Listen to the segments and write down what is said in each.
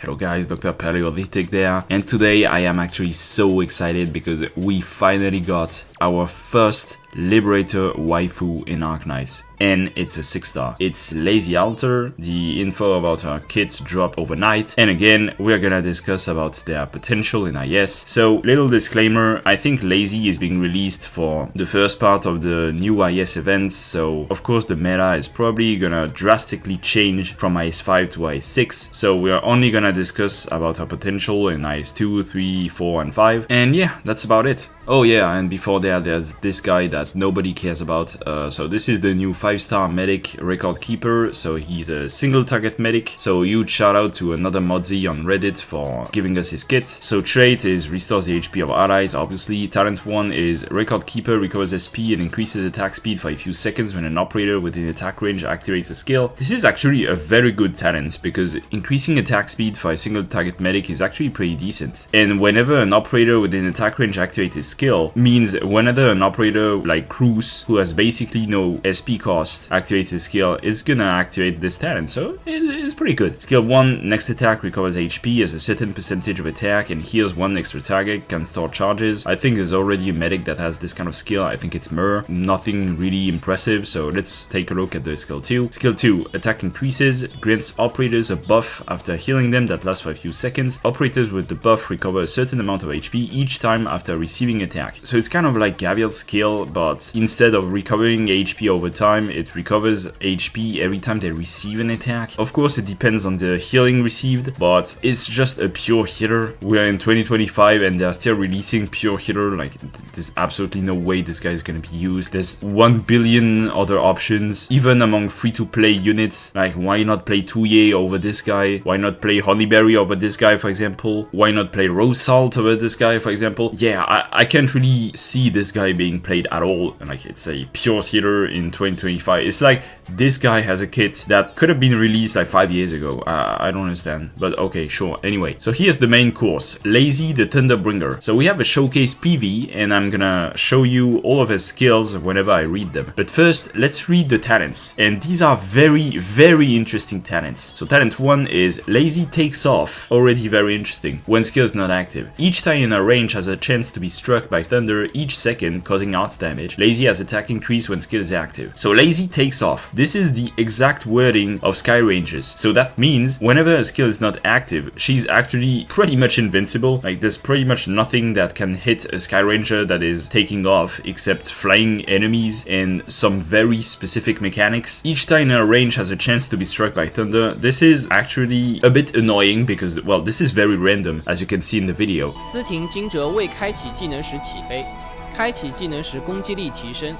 Hello guys, Dr. Pitanger there, and today I am actually so excited because we finally got our first Liberator waifu in Arknights, and it's a 6-star. It's Leizi Alter. The info about her kits dropped overnight, and again we're gonna discuss about their potential in IS. So little disclaimer, I think Leizi is being released for the first part of the new IS event, so of course the meta is probably gonna drastically change from IS-5 to IS-6, so we're only gonna discuss about her potential in IS-2, 3, 4 and 5, and yeah, that's about it. Oh yeah, and before that there's this guy that nobody cares about. So this is the new 5-star medic record keeper, so he's a single target medic, so huge shout out to another Modzi on Reddit for giving us his kit. So trait is restores the HP of allies, obviously. Talent 1 is record keeper, recovers SP and increases attack speed for a few seconds when an operator within attack range activates a skill. This is actually a very good talent because increasing attack speed for a single target medic is actually pretty decent, and whenever an operator within attack range activates his skill means whenever an operator like Cruz, who has basically no SP cost, activates his skill, it's gonna activate this talent, so it's pretty good. Skill 1, next attack recovers HP as a certain percentage of attack and heals one extra target, can store charges. I think there's already a medic that has this kind of skill. I think it's Mur. Nothing really impressive, so let's take a look at the skill 2. Skill 2, attack increases, grants operators a buff after healing them that lasts for a few seconds. Operators with the buff recover a certain amount of HP each time after receiving attack. So it's kind of like Gabriel's skill, but instead of recovering HP over time, it recovers HP every time they receive an attack. Of course, it depends on the healing received, but it's just a pure healer. We're in 2025 and they're still releasing pure healer. Like, there's absolutely no way this guy is going to be used. There's 1 billion other options, even among free-to-play units. Like, why not play Touye over this guy? Why not play Honeyberry over this guy, for example? Why not play Rose Salt over this guy, for example? Yeah, I can't really see this guy being played at all. Like, it's a pure healer in 2025. It's like this guy has a kit that could have been released like 5 years ago. I don't understand, but okay, sure. Anyway, so here's the main course, Leizi the Thunderbringer. So we have a showcase PV, and I'm gonna show you all of his skills whenever I read them. But first, let's read the talents, and these are very interesting talents. So talent 1 is Leizi takes off, already very interesting, when skill is not active. Each time in a range has a chance to be struck by thunder each second, causing arts damage. Leizi has attack increase when skill is active. So Leizi takes off. This is the exact wording of Sky Rangers. So that means whenever a skill is not active, she's actually pretty much invincible. Like, there's pretty much nothing that can hit a Sky Ranger that is taking off except flying enemies and some very specific mechanics. Each time in a range has a chance to be struck by thunder. This is actually a bit annoying because, well, this is very random, as you can see in the video. 斯廷惊蛰未开启技能时起飞，开启技能时攻击力提升。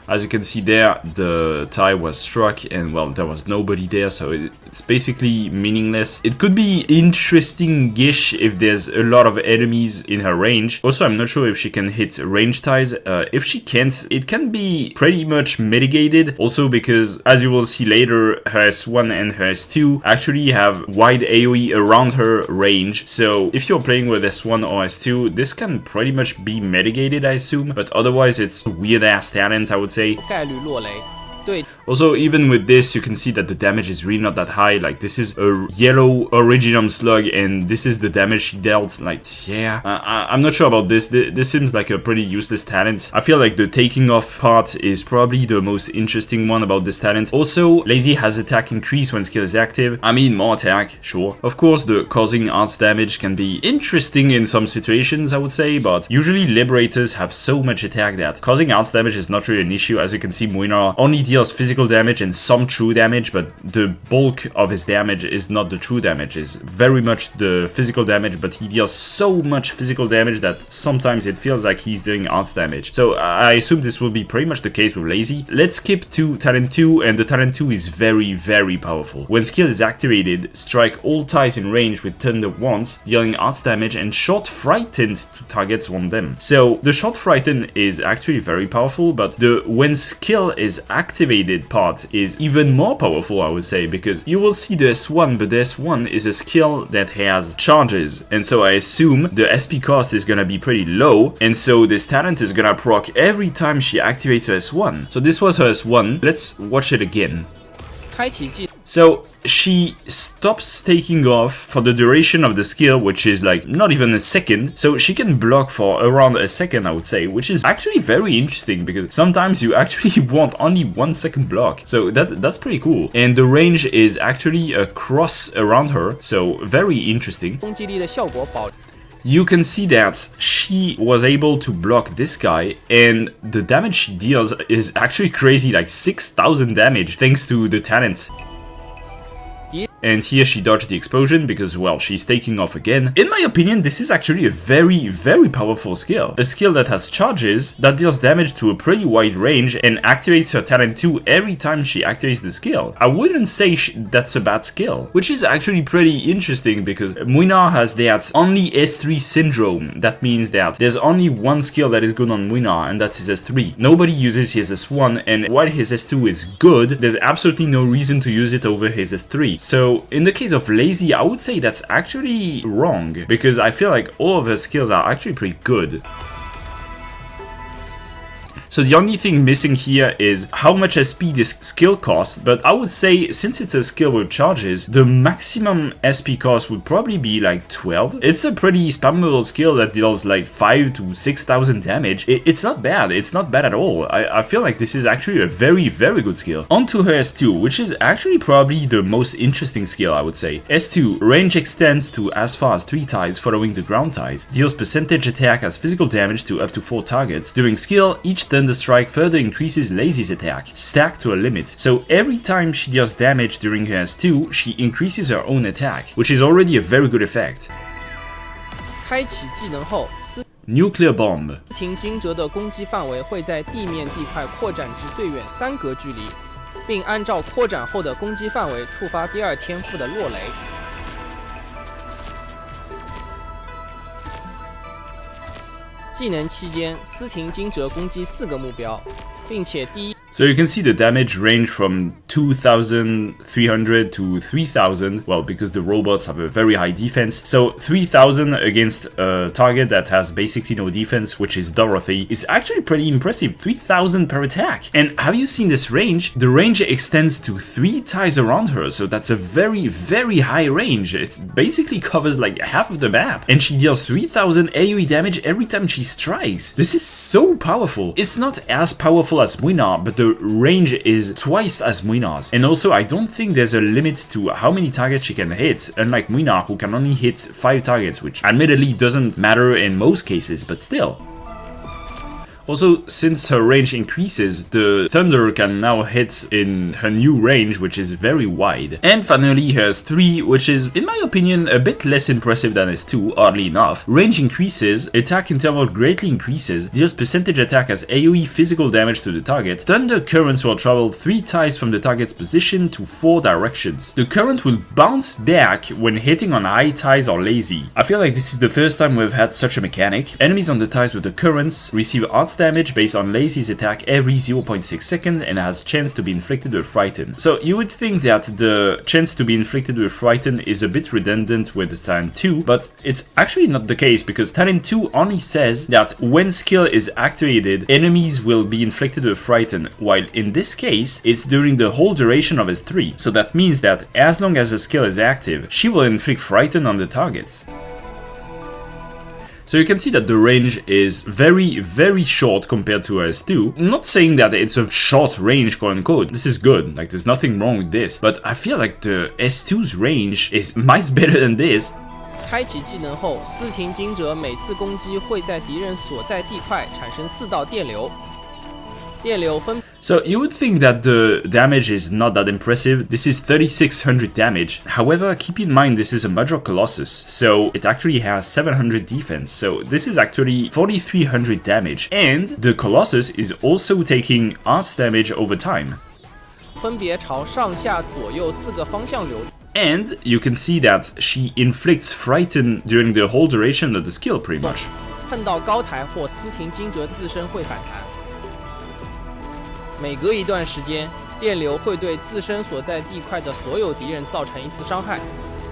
As you can see there, the tie was struck and, well, there was nobody there, so it's basically meaningless. It could be interesting-ish if there's a lot of enemies in her range. Also, I'm not sure if she can hit range ties. If she can't, it can be pretty much mitigated. Also because, as you will see later, her S1 and her S2 actually have wide AoE around her range. So if you're playing with S1 or S2, this can pretty much be mitigated, I assume. But otherwise, it's weird-ass talent, I would say. Also, even with this, you can see that the damage is really not that high. Like, this is a yellow Originum slug, and this is the damage she dealt. Like, yeah, I'm not sure about this. This seems like a pretty useless talent. I feel like the taking off part is probably the most interesting one about this talent. Also, Leizi has attack increase when skill is active. I mean, more attack, sure. Of course, the causing arts damage can be interesting in some situations, I would say, but usually Liberators have so much attack that causing arts damage is not really an issue. As you can see, Muinar only deals physical damage and some true damage, but the bulk of his damage is not the true damage, it's very much the physical damage, but he deals so much physical damage that sometimes it feels like he's doing arts damage. So I assume this will be pretty much the case with Leizi. Let's skip to talent 2, and the talent 2 is very powerful. When skill is activated, strike all ties in range with thunder once, dealing arts damage and short frightened to targets on them. So the short frighten is actually very powerful, but the when skill is activated part is even more powerful, I would say, because you will see the S1, but the S1 is a skill that has charges, and so I assume the SP cost is gonna be pretty low, and so this talent is gonna proc every time she activates her S1. So this was her S1. Let's watch it again. So she stops taking off for the duration of the skill, which is like not even a second. So she can block for around a second, I would say, which is actually very interesting because sometimes you actually want only 1 second block. So that's pretty cool. And the range is actually a cross around her, so very interesting. 攻击力的效果保。 You can see that she was able to block this guy, and the damage she deals is actually crazy, like 6,000 damage thanks to the talent. And here she dodged the explosion because, well, she's taking off again. In my opinion, this is actually a very, very powerful skill. A skill that has charges, that deals damage to a pretty wide range, and activates her talent 2 every time she activates the skill. I wouldn't say that's a bad skill, which is actually pretty interesting because Muina has that only S3 syndrome. That means that there's only one skill that is good on Muina, and that's his S3. Nobody uses his S1, and while his S2 is good, there's absolutely no reason to use it over his S3. So in the case of Leizi, I would say that's actually wrong, because I feel like all of her skills are actually pretty good. So the only thing missing here is how much SP this skill costs, but I would say since it's a skill with charges, the maximum SP cost would probably be like 12. It's a pretty spammable skill that deals like 5 to 6,000 damage. It's not bad, it's not bad at all. I feel like this is actually a very, very good skill. On to her S2, which is actually probably the most interesting skill, I would say. S2, range extends to as far as 3 tiles following the ground ties, deals percentage attack as physical damage to up to 4 targets. During skill, each turn the strike further increases Leizi's attack, stacked to a limit. So every time she deals damage during her S2, she increases her own attack, which is already a very good effect. 开启技能后， Nuclear Bomb. 斯廷惊蛰的攻击范围会在地面地块扩展至最远3格距离，并按照扩展后的攻击范围触发第2天赋的落雷。 技能期间，斯廷惊蛰攻击4个目标，并且第一。 So you can see the damage range from 2,300 to 3,000, well, because the robots have a very high defense. So 3,000 against a target that has basically no defense, which is Dorothy, is actually pretty impressive. 3,000 per attack. And have you seen this range? The range extends to 3 tiles around her, so that's a very, very high range. It basically covers like half of the map. And she deals 3,000 AoE damage every time she strikes. This is so powerful. It's not as powerful as Muina, but the range is twice as Muina's. And also, I don't think there's a limit to how many targets she can hit, unlike Muina, who can only hit 5 targets, which admittedly doesn't matter in most cases, but still. Also, since her range increases, the thunder can now hit in her new range, which is very wide. And finally, her S3, which is, in my opinion, a bit less impressive than S2, oddly enough. Range increases, attack interval greatly increases, deals percentage attack as AoE physical damage to the target. Thunder currents will travel 3 tiles from the target's position to 4 directions. The current will bounce back when hitting on high tiles or Leizi. I feel like this is the first time we've had such a mechanic. Enemies on the tiles with the currents receive arts damage based on Leizi's attack every 0.6 seconds and has chance to be inflicted with Frighten. So you would think that the chance to be inflicted with Frighten is a bit redundant with the Talent 2, but it's actually not the case because Talent 2 only says that when skill is activated, enemies will be inflicted with Frighten, while in this case, it's during the whole duration of S3. So that means that as long as the skill is active, she will inflict Frighten on the targets. So you can see that the range is very, very short compared to S2. I'm not saying that it's a short range, quote unquote. This is good, like there's nothing wrong with this. But I feel like the S2's range is much better than this. 开启技能后，斯廷惊蛰每次攻击会在敌人所在地块产生4道电流。电流分 So you would think that the damage is not that impressive. This is 3,600 damage. However, keep in mind this is a Major Colossus, so it actually has 700 defense. So this is actually 4,300 damage. And the Colossus is also taking arts damage over time. 分别朝上下左右4个方向流。 And you can see that she inflicts Frighten during the whole duration of the skill, pretty much. 碰到高台或斯廷惊蛰自身会反弹。 每隔一段时间，电流会对自身所在地块的所有敌人造成1次伤害，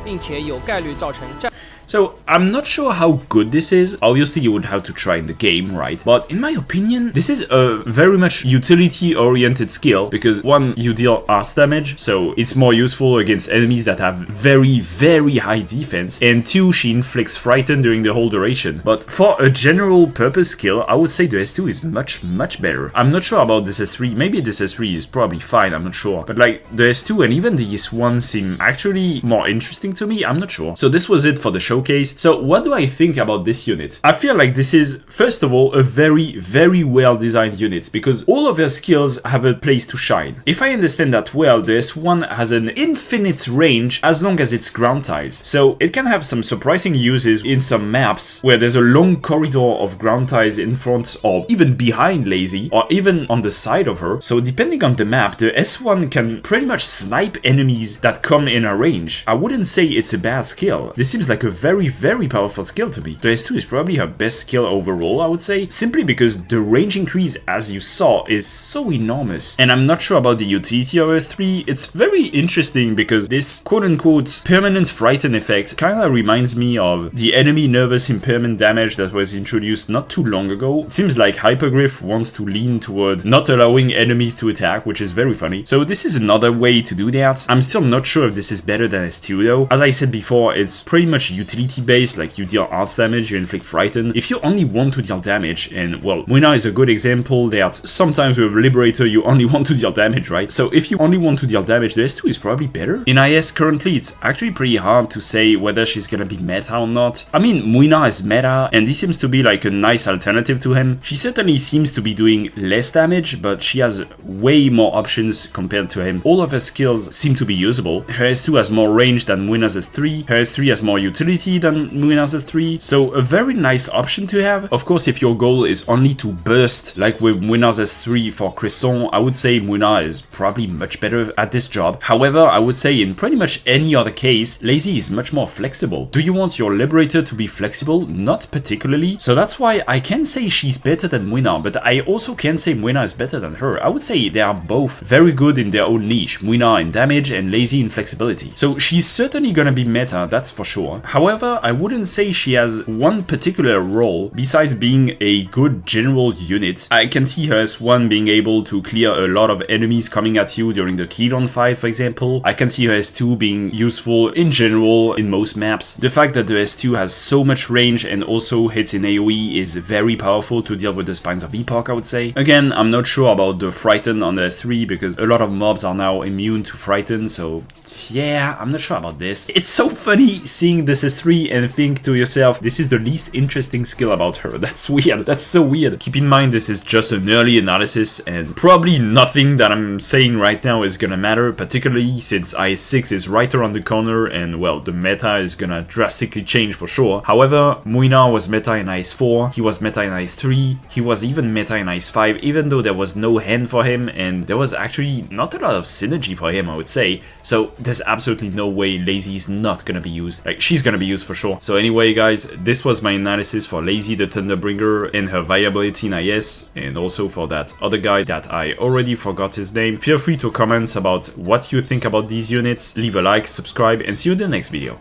并且有概率造成战。So I'm not sure how good this is. Obviously you would have to try in the game, right? But in my opinion, this is a very much utility oriented skill because one, you deal arts damage, so it's more useful against enemies that have very high defense, and two, she inflicts frighten during the whole duration. But for a general purpose skill, I would say the S2 is much better. I'm not sure about this S3, maybe this S3 is probably fine, I'm not sure. But like the S2 and even the S1 seem actually more interesting to me, I'm not sure. So this was it for the showcase. So what do I think about this unit? I feel like this is, first of all, a very well designed unit because all of her skills have a place to shine. If I understand that well, the S1 has an infinite range as long as it's ground tiles. So it can have some surprising uses in some maps where there's a long corridor of ground tiles in front or even behind Leizi or even on the side of her. So depending on the map, the S1 can pretty much snipe enemies that come in her range. I wouldn't say it's a bad skill. This seems like a very powerful skill to me. The S2 is probably her best skill overall, I would say, simply because the range increase, as you saw, is so enormous. And I'm not sure about the utility of S3. It's very interesting because this quote-unquote permanent frighten effect kinda reminds me of the enemy nervous impairment damage that was introduced not too long ago. It seems like Hypergriff wants to lean toward not allowing enemies to attack, which is very funny. So this is another way to do that. I'm still not sure if this is better than S2 though. As I said before, it's pretty much utility based, like you deal arts damage, you inflict frighten. If you only want to deal damage, and well, roNE is a good example that sometimes with Liberator you only want to deal damage, right? So if you only want to deal damage, the S2 is probably better. In IS currently, it's actually pretty hard to say whether she's gonna be meta or not. I mean, roNE is meta, and this seems to be like a nice alternative to him. She certainly seems to be doing less damage, but she has way more options compared to him. All of her skills seem to be usable. Her S2 has more range than roNE's S3. Her S3 has more utility than roNE's S3. So a very nice option to have. Of course, if your goal is only to burst, like with roNE's S3 for Crescent, I would say roNE is probably much better at this job. However, I would say in pretty much any other case, Leizi is much more flexible. Do you want your Liberator to be flexible? Not particularly. So that's why I can say she's better than roNE, but I also can say roNE is better than her. I would say they are both very good in their own niche. roNE in damage and Leizi in flexibility. So she's certainly gonna be meta, that's for sure. However, I wouldn't say she has one particular role besides being a good general unit. I can see her as one being able to clear a lot of enemies coming at you during the Keylon fight, for example. I can see her S2 being useful in general in most maps. The fact that the S2 has so much range and also hits in AoE is very powerful to deal with the Spines of Epoch, I would say. Again, I'm not sure about the Frighten on the S3 because a lot of mobs are now immune to Frighten, so yeah, I'm not sure about this. It's so funny seeing this S3 and think to yourself, this is the least interesting skill about her. That's weird. That's so weird. Keep in mind, this is just an early analysis and probably nothing that I'm saying right now is gonna matter, particularly since IS6 is right around the corner and, well, the meta is gonna drastically change for sure. However, roNE was meta in IS4, he was meta in IS3, he was even meta in IS5, even though there was no hand for him and there was actually not a lot of synergy for him, I would say. So there's absolutely no way Leizi is not gonna be used. Like, she's gonna be used for sure. So anyway, guys, this was my analysis for Leizi the Thunderbringer and her viability in IS, and also for that other guy that I already forgot his name. Feel free to comment about what you think about these units, leave a like, subscribe, and see you in the next video.